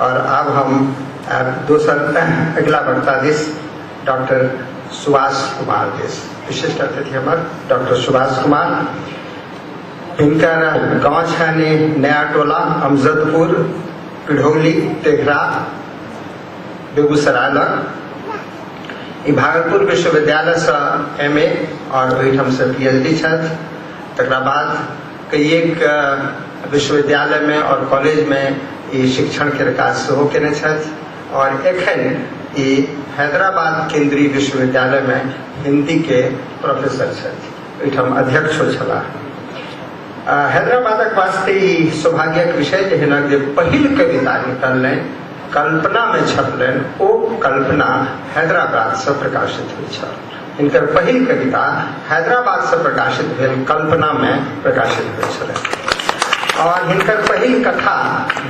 और अब हम अगला वक्ता दिस डॉक्टर सुभाष कुमार देश विशिष्ट अतिथि हमार डॉक्टर सुभाष कुमार इनकर गाँव छाने नया टोला अमजदपुर पिढ़ौली तेघरा बेगूसराय लग भागलपुर विश्वविद्यालय से MA और ओहिठाम से PhD तकरा बाद कई एक विश्वविद्यालय में और कॉलेज में ये शिक्षण के काज सेहो केने और एखन ये हैदराबाद केंद्रीय विश्वविद्यालय में हिंदी के प्रोफेसर ओहिठाम अध्यक्ष छला। हैदराबादक वास्ते ई सौभाग्यक विषय जे पहिल कविता निकलने कल्पना में छपलन ओ कल्पना हैदराबाद से प्रकाशित हुई छल। इनकर पहिल कविता हैदराबाद से प्रकाशित भेल कल्पना में प्रकाशित हुई छल और इनकर पहिल कथा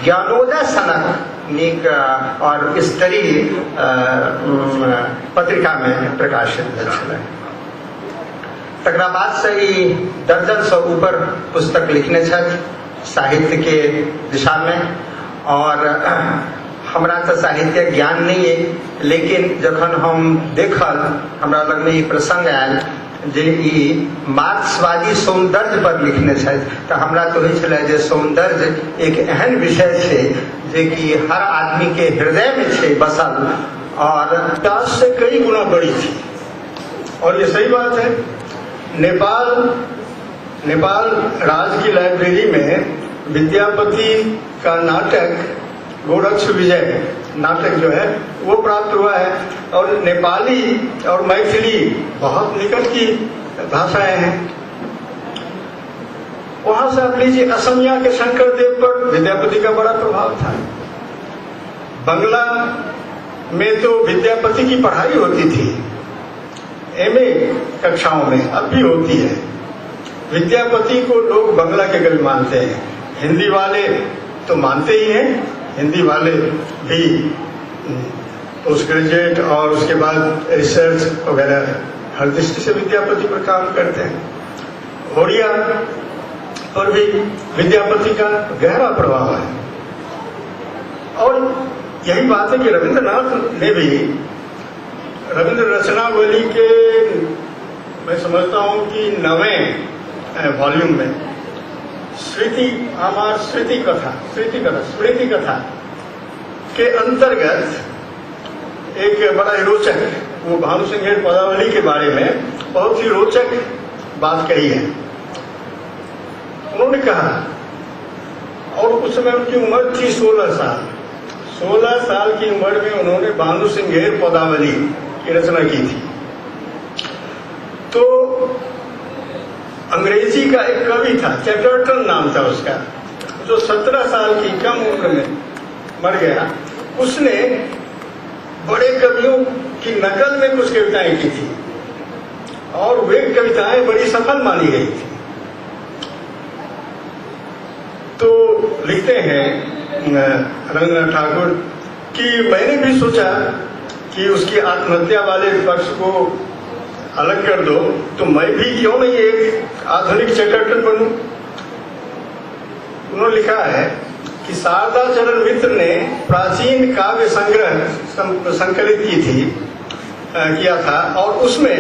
ज्ञानोदय सनक नीक और स्तरीय पत्रिका में प्रकाशित भेल छल। तकरा बाद से ही दर्जन से ऊपर पुस्तक लिखने साहित्य के दिशा में और हमरा तो साहित्य ज्ञान नहीं है लेकिन जखन हम देखल हमरा लग में ये प्रसंग आयल जे मार्क्सवादी सौंदर्य पर लिखने तो हमरा तो जे सौंदर्य एक एहन विषय है जे कि हर आदमी के हृदय में है बसल और 10 से कई गुना बड़ी थी। और ये सही बात है। नेपाल राज्य की लाइब्रेरी में विद्यापति का नाटक गोरक्ष विजय नाटक जो है वो प्राप्त हुआ है और नेपाली और मैथिली बहुत निकट की भाषाएं हैं। वहां से आप लीजिए असमिया के शंकरदेव पर विद्यापति का बड़ा प्रभाव था। बंगला में तो विद्यापति की पढ़ाई होती थी MA कक्षाओं में, अब भी होती है। विद्यापति को लोग बंगला के कवि मानते हैं, हिंदी वाले तो मानते ही हैं। हिंदी वाले भी पोस्ट ग्रेजुएट और उसके बाद रिसर्च वगैरह हर दृष्टि से विद्यापति पर काम करते हैं। ओडिया पर भी विद्यापति का गहरा प्रभाव है। और यही बात है कि रविंद्रनाथ ने भी रविंद्र रचनावली के मैं समझता हूँ कि 9वें वॉल्यूम में स्मृति कथा के अंतर्गत एक बड़ा रोचक वो भानु सिंह पदावली के बारे में बहुत ही रोचक बात कही है। उन्होंने कहा और उस समय उनकी उम्र थी 16 साल की उम्र में उन्होंने भानु सिंह पदावली की रचना की थी। तो अंग्रेजी का एक कवि था, चैटर्टन नाम था उसका, जो 17 साल की कम उम्र में मर गया। उसने बड़े कवियों की नकल में कुछ कविताएं की थी और वे कविताएं बड़ी सफल मानी गई थी। तो लिखते हैं रविंद्रनाथ ठाकुर कि मैंने भी सोचा कि उसकी आत्महत्या वाले पक्ष को अलग कर दो तो मैं भी क्यों नहीं एक आधुनिक चैटर्टन बनूं। उन्होंने लिखा है कि शारदा चरण मित्र ने प्राचीन काव्य संग्रह संकलित किया था और उसमें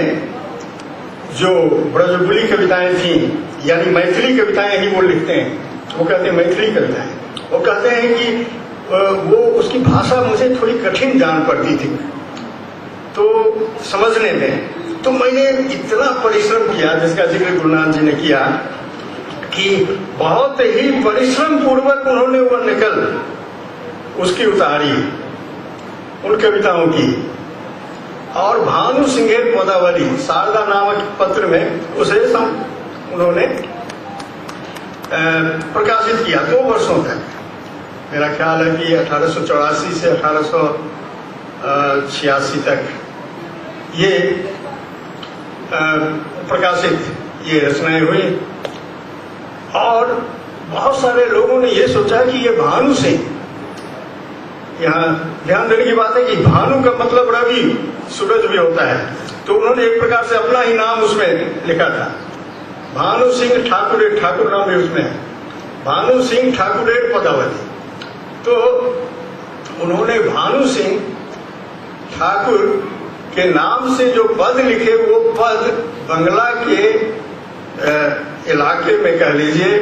जो ब्रजबुली कविताएं थी यानी मैथिली कविताएं ही वो लिखते हैं, वो कहते हैं मैथिली कविताएं। वो कहते हैं कि वो उसकी भाषा मुझे थोड़ी कठिन जान पड़ती थी तो समझने में। तो मैंने इतना परिश्रम किया जिसका जिक्र गुरुनाथ जी ने किया कि बहुत ही परिश्रम पूर्वक उन्होंने वो निकल उसकी उतारी उन कविताओं की और भानु सिंह पदावली शारदा नामक पत्र में उसे उन्होंने प्रकाशित किया 2 वर्षों तक। मेरा ख्याल है कि 1884 से 1886 तक ये प्रकाशित ये रचनाएं हुई और बहुत सारे लोगों ने ये सोचा कि ये भानु सिंह, यहाँ ध्यान देने की बात है कि भानु का मतलब रवि सूरज भी होता है, तो उन्होंने एक प्रकार से अपना ही नाम उसमें लिखा था। भानु सिंह ठाकुर, ठाकुर नाम भी उसमें है, भानु सिंह ठाकुर पदावली। तो उन्होंने भानु सिंह ठाकुर के नाम से जो पद लिखे वो पद बंगला के इलाके में कह लीजिए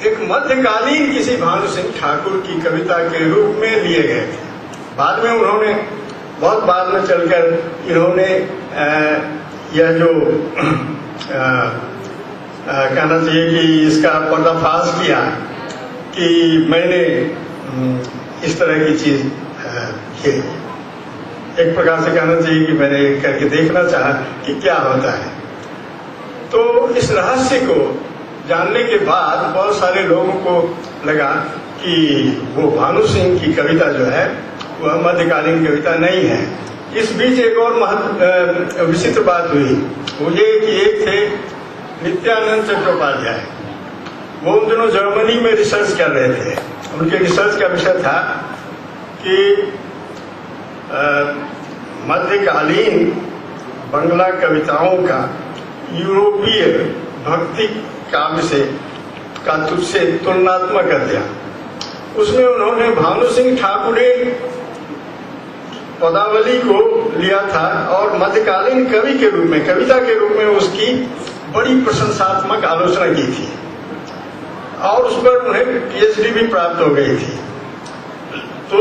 एक मध्यकालीन किसी भानु सिंह ठाकुर की कविता के रूप में लिए गए थे। बाद में उन्होंने बहुत बाद में चलकर इन्होंने यह जो कहना चाहिए कि इसका पर्दाफाश किया कि मैंने इस तरह की चीज की, एक प्रकार से कहना चाहिए कि मैंने करके देखना चाहा कि क्या होता है। तो इस रहस्य को जानने के बाद बहुत सारे लोगों को लगा कि वो भानु सिंह की कविता जो है वह मध्यकालीन कविता नहीं है। इस बीच एक और विचित्र बात हुई, वो ये कि एक थे नित्यानंद चट्टोपाध्याय, वो उन दिनों जर्मनी में रिसर्च कर रहे थे। उनके रिसर्च का विषय था कि मध्यकालीन बंगला कविताओं का यूरोपीय भक्ति काव्य से तुलनात्मक अध्ययन। उसमें उन्होंने भानु सिंह ठाकुरे पदावली को लिया था और मध्यकालीन कवि के रूप में, कविता के रूप में उसकी बड़ी प्रशंसात्मक आलोचना की थी और उस पर उन्हें पीएचडी भी प्राप्त हो गई थी। तो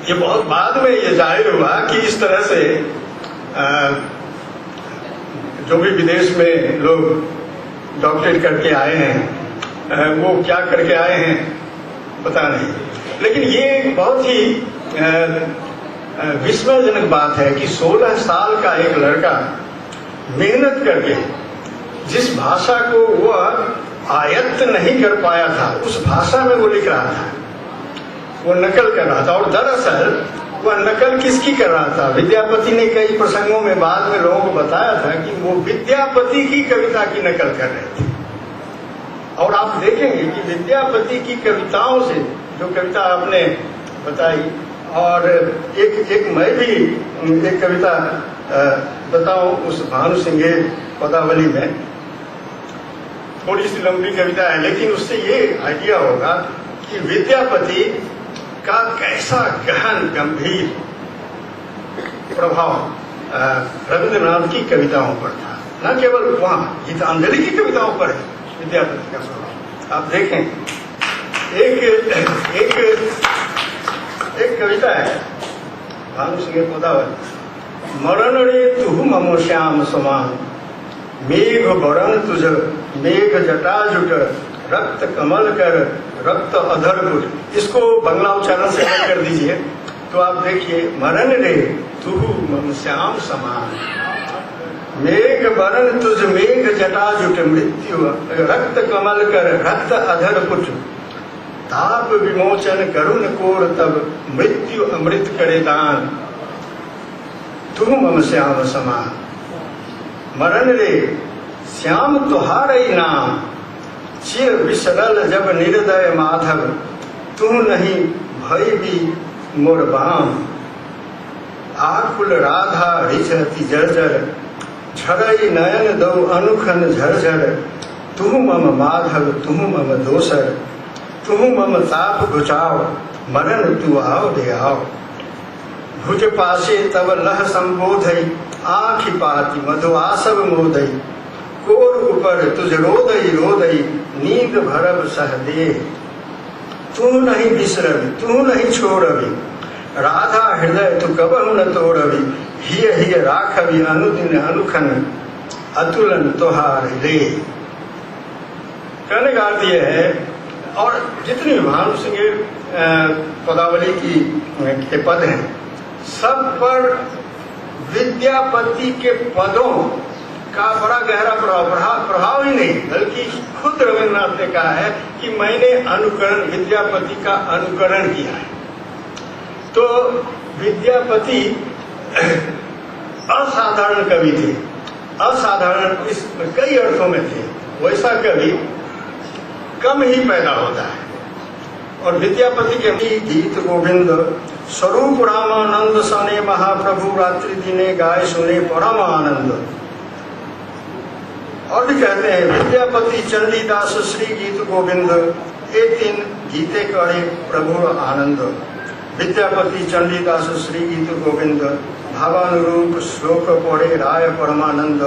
ये बहुत बाद में ये जाहिर हुआ कि इस तरह से जो भी विदेश में लोग डॉक्टरेट करके आए हैं वो क्या करके आए हैं पता नहीं, लेकिन ये एक बहुत ही विस्मयजनक बात है कि 16 साल का एक लड़का मेहनत करके जिस भाषा को वह आयत्त नहीं कर पाया था उस भाषा में वो लिख रहा था, वो नकल कर रहा था। और दरअसल वह नकल किसकी कर रहा था? विद्यापति ने कई प्रसंगों में बाद में लोगों को बताया था कि वो विद्यापति की कविता की नकल कर रहे थे। और आप देखेंगे कि विद्यापति की कविताओं से, जो कविता आपने बताई, और एक मैं भी एक कविता बताऊं उस भानु सिंह पदावली में, थोड़ी सी लंबी कविता है लेकिन उससे ये आइडिया होगा कि विद्यापति का कैसा गहन गंभीर प्रभाव रविंद्रनाथ की कविताओं पर था। न केवल वहां गीतांजलि की कविताओं पर है विद्यापति का प्रभाव। आप देखें एक कविता है भानु सिंह पदावली, मरण रे तुहु ममो श्याम समान, मेघ बरन तुझ मेघ जटा जुट, रक्त कमल कर रक्त अधर गुट। इसको बंगला उच्चारण से अलग कर दीजिए तो आप देखिए, मरण रे तुहु मम श्याम समान, मेघ बरन तुझ मेघ जटा जुट, मृत्यु रक्त कमल कर रक्त अधर कुट, ताप विमोचन करुण कोर तब, मृत्यु अमृत करे दान, तुम मम श्याम समान। मरण रे श्याम तुहारे नाम, चिर विसरल जब निर्दय माधव, तू नहीं भय भी मोर बाम, आकुल राधा रिझती जर्जर, झरई नयन दो अनुखन झरझर, तुम मम माधव तुम मम दोसर, तुम मम ताप घुचाओ, मरण तू आओ दे आओ, भुज पासे तब लह संबोधई, आँखि पाती मधु आसव मोदई, कोर ऊपर तुझ रोदई रोदई, नींद भरब सह दे, तू नहीं बिसरबी तू नहीं छोड़बी, राधा हृदय तू कबहु न तोड़बी, हिय हिय राखबी अनुदिन अनुखन, अतुलन तोहार ले। कहने का अर्थ यह है, और जितनी भानु सिंह पदावली के पद हैं सब पर विद्यापति के पदों का बड़ा गहरा प्रभाव ही नहीं बल्कि खुद रविन्द्रनाथ ने कहा है कि मैंने अनुकरण, विद्यापति का अनुकरण किया है। तो विद्यापति असाधारण कवि थे, असाधारण इस कई अर्थों में थे। वैसा कवि कम ही पैदा होता है। और विद्यापति के गीत गोविंद स्वरूप रामानंद सने महाप्रभु रात्रि दिने गाय सुने परम आनंद। और भी कहते हैं विद्यापति चंडीदास श्री गीत गोविंद ए तीन गीते करे प्रभु आनंद, विद्यापति चंडीदास श्री गीत गोविंद, भावानुरूप श्लोक पढ़े राय परमानंद,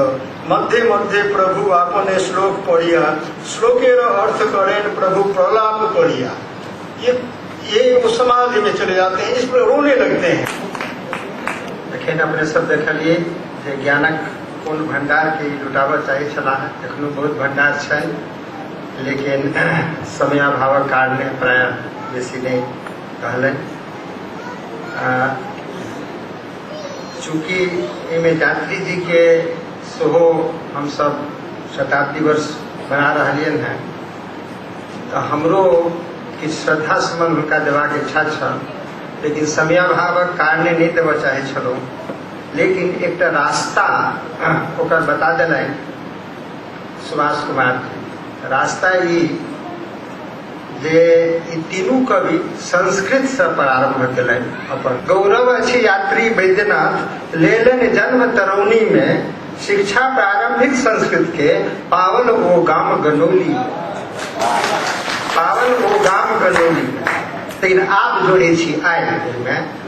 मध्य मध्य प्रभु आपने श्लोक पढ़िया, श्लोकेर अर्थ करें प्रभु प्रलाप करिया। ये वो समाधि में चले जाते हैं, इस पर रोने लगते हैं। देखें अपने सब देख लिए जे ज्ञानक कोन भंडार के लुटावा चाहे छला है, एखनो बहुत भंडार है, लेकिन समयाभावक कारणे प्राय बेसी नहीं कहले। चूँकि इमे यात्री जी के सेहो हम सब शताब्दी वर्ष बना रहे हैं, तो हमरो कि श्रद्धा सुमन हुनका देवाक इच्छा छल, लेकिन समयाभावक कारणे नहीं देवा चाहे छलहुँ। लेकिन एक रास्ता ओकर बता दिलन सुभाष कुमार जी। रास्ता ई जे तीनू कवि संस्कृत से प्रारंभ कलन। अपन गौरव अछि यात्री वैद्यनाथ लेलन जन्म तरौनी में, शिक्षा प्रारंभिक संस्कृत के पावन ओ गाम गनौली, पावन ओ गाम गनौली। लेकिन आप जोड़े छी आय में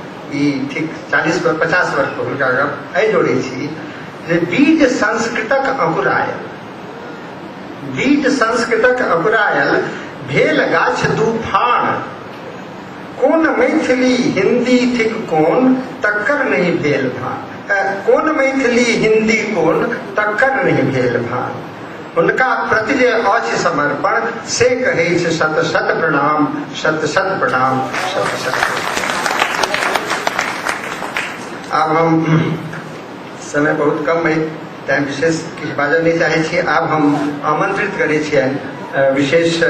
ठीक 40-50 वर्ष हुनका गप आई जोड़े छी जे बीज संस्कृतक अंकुरायल, बीज संस्कृतक अंकुरायल भेल गाछ दूफान, कोन मैथिली हिंदी थिक कोन तक्कर नहीं भेल भान, कोन मैथिली हिंदी कोन तक्कर नहीं भेल भान। उनका प्रति जे अछि समर्पण से कहे शत शत प्रणाम, शत शत प्रणाम, शत शत। अब हम समय बहुत कम है, टाइम विशेष किछु बाजल नहीं चाहे छी। अब हम आमंत्रित करे छियनि विशेष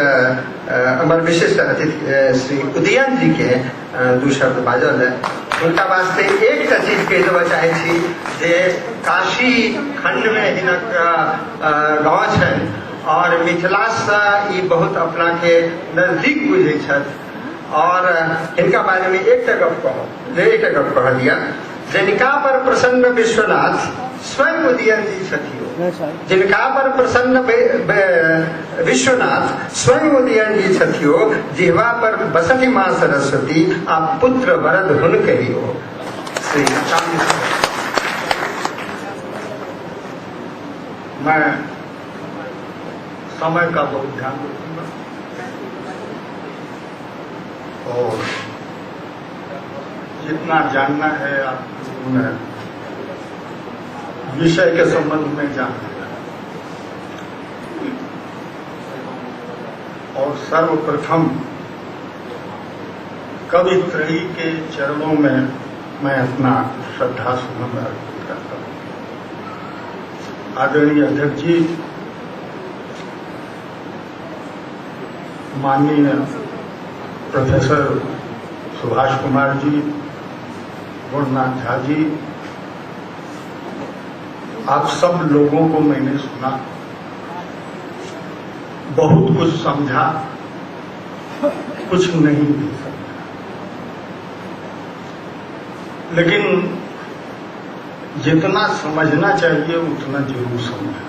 हमर विशिष्ट अतिथि श्री उदयन जी के दू शब्द बाजल है। उनका वास्ते एक चीज कह देवा चाहे छी जे काशी खंड में हिनक गाँव है और मिथिला से ई बहुत अपना के नजदीक बुझे छथि, और इनका बारे में एक गप कह दिया। जिनका पर प्रसन्न विश्वनाथ स्वयं उदयन जी छथियो, जिनका पर प्रसन्न विश्वनाथ स्वयं उदयन जी छथियो, जिहवा पर बसती माँ सरस्वती आप पुत्र वरद हुन कहियो। श्री मैं समय का बहुत ध्यान रखूंगा और जितना जानना है आप विषय के संबंध में जानना। और सर्वप्रथम कवि त्रयी के चरणों में मैं अपना श्रद्धा सुमन अर्पित करता हूँ। आदरणीय अध्यक्ष जी, माननीय प्रोफेसर सुभाष कुमार जी, गुणनाथ झा जी, आप सब लोगों को मैंने सुना, बहुत कुछ समझा, कुछ नहीं भी समझा, लेकिन जितना समझना चाहिए उतना जरूर समझा।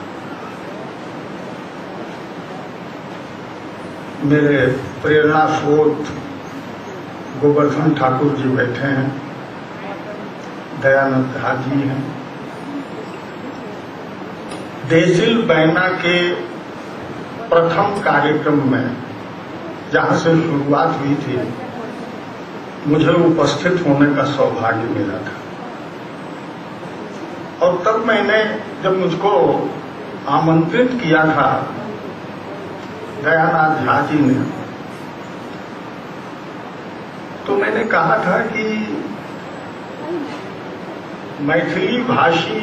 मेरे प्रेरणा स्रोत गोवर्धन ठाकुर जी बैठे हैं, दयानंद झा जी हैं। देसिल बैना के प्रथम कार्यक्रम में जहां से शुरुआत हुई थी, मुझे उपस्थित होने का सौभाग्य मिला था। और तब मैंने जब मुझको आमंत्रित किया था दयानंद झा जी ने, तो मैंने कहा था कि मैथिली भाषी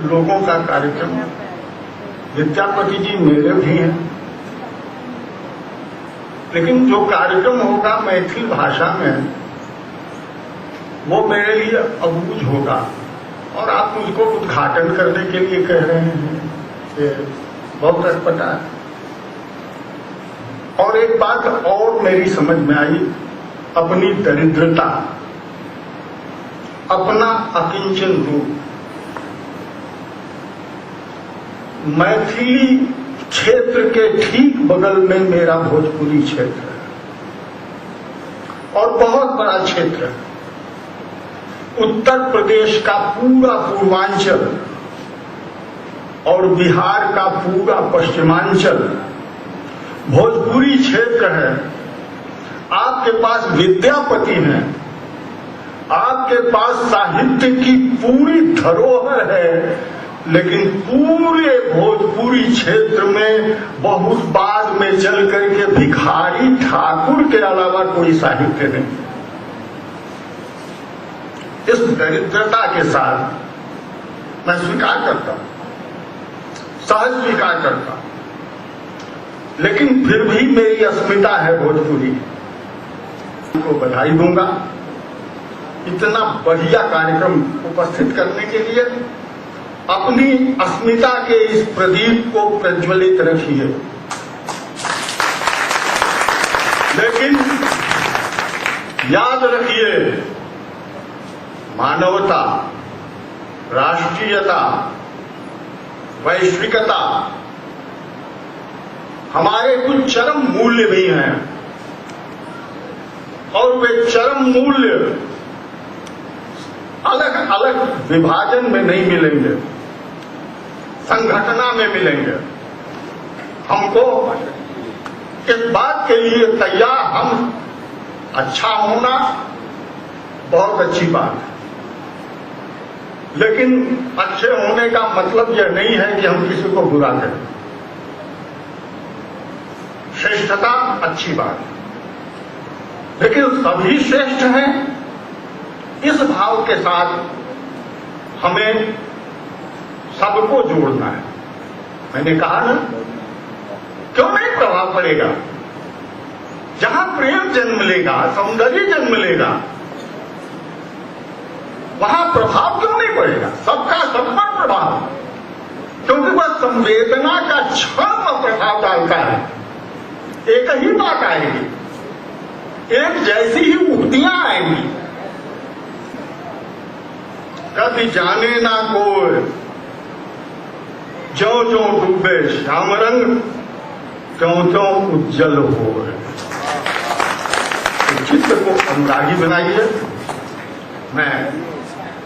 लोगों का कार्यक्रम, विद्यापति जी मेरे भी हैं, लेकिन जो कार्यक्रम होगा मैथिली भाषा में वो मेरे लिए अबूझ होगा। और आप मुझको उद्घाटन करने के लिए कह रहे हैं, ये बहुत अटपटा है। और एक बात और मेरी समझ में आई, अपनी दरिद्रता, अपना अकिंचन रूप। मैथिली क्षेत्र के ठीक बगल में मेरा भोजपुरी क्षेत्र है और बहुत बड़ा क्षेत्र है। उत्तर प्रदेश का पूरा पूर्वांचल और बिहार का पूरा पश्चिमांचल भोजपुरी क्षेत्र है। आपके पास विद्यापति हैं, आपके पास साहित्य की पूरी धरोहर है, लेकिन पूरे भोजपुरी क्षेत्र में बहुत बाद में चल करके भिखारी ठाकुर के अलावा कोई साहित्य नहीं। इस दरिद्रता के साथ मैं स्वीकार करता हूं, सहज स्वीकार करता हूं, लेकिन फिर भी मेरी अस्मिता है भोजपुरी को बधाई दूंगा इतना बढ़िया कार्यक्रम उपस्थित करने के लिए। अपनी अस्मिता के इस प्रदीप को प्रज्वलित रखिए, लेकिन याद रखिए मानवता, राष्ट्रीयता, वैश्विकता हमारे कुछ चरम मूल्य भी हैं और वे चरम मूल्य अलग अलग विभाजन में नहीं मिलेंगे, संगठना में मिलेंगे। हमको इस बात के लिए तैयार, हम अच्छा होना बहुत अच्छी बात है, लेकिन अच्छे होने का मतलब यह नहीं है कि हम किसी को बुरा करें। श्रेष्ठता अच्छी बात है, लेकिन सभी श्रेष्ठ हैं, इस भाव के साथ हमें सबको जोड़ना है। मैंने कहा ना, क्यों नहीं प्रभाव पड़ेगा? जहां प्रेम जन्म लेगा, सौंदर्य जन्म लेगा, वहां प्रभाव क्यों नहीं पड़ेगा? सबका सब पर प्रभाव, क्योंकि वह संवेदना का क्षण प्रभाव डालता है। एक ही बात आएगी, एक जैसी ही उक्तियां आएंगी। कभी जाने ना कोई ज्यों ज्यों डूबे श्याम रंग, त्यों त्यों उज्जवल हो। चित्र को अनुरागी बनाइए। मैं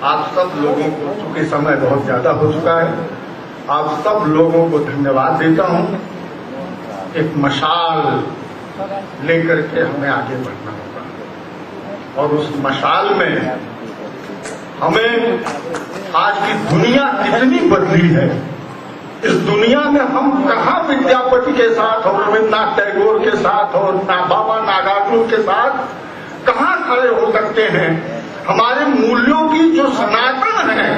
आप सब लोगों को, चूंकि समय बहुत ज्यादा हो चुका है, आप सब लोगों को धन्यवाद देता हूं। एक मशाल लेकर के हमें आगे बढ़ना होगा और उस मशाल में हमें, आज की दुनिया कितनी बदली है, इस दुनिया में हम कहाँ विद्यापति के साथ और रविन्द्रनाथ टैगोर के साथ और बाबा नागार्जुन के साथ कहाँ खड़े हो सकते हैं? हमारे मूल्यों की जो सनातन है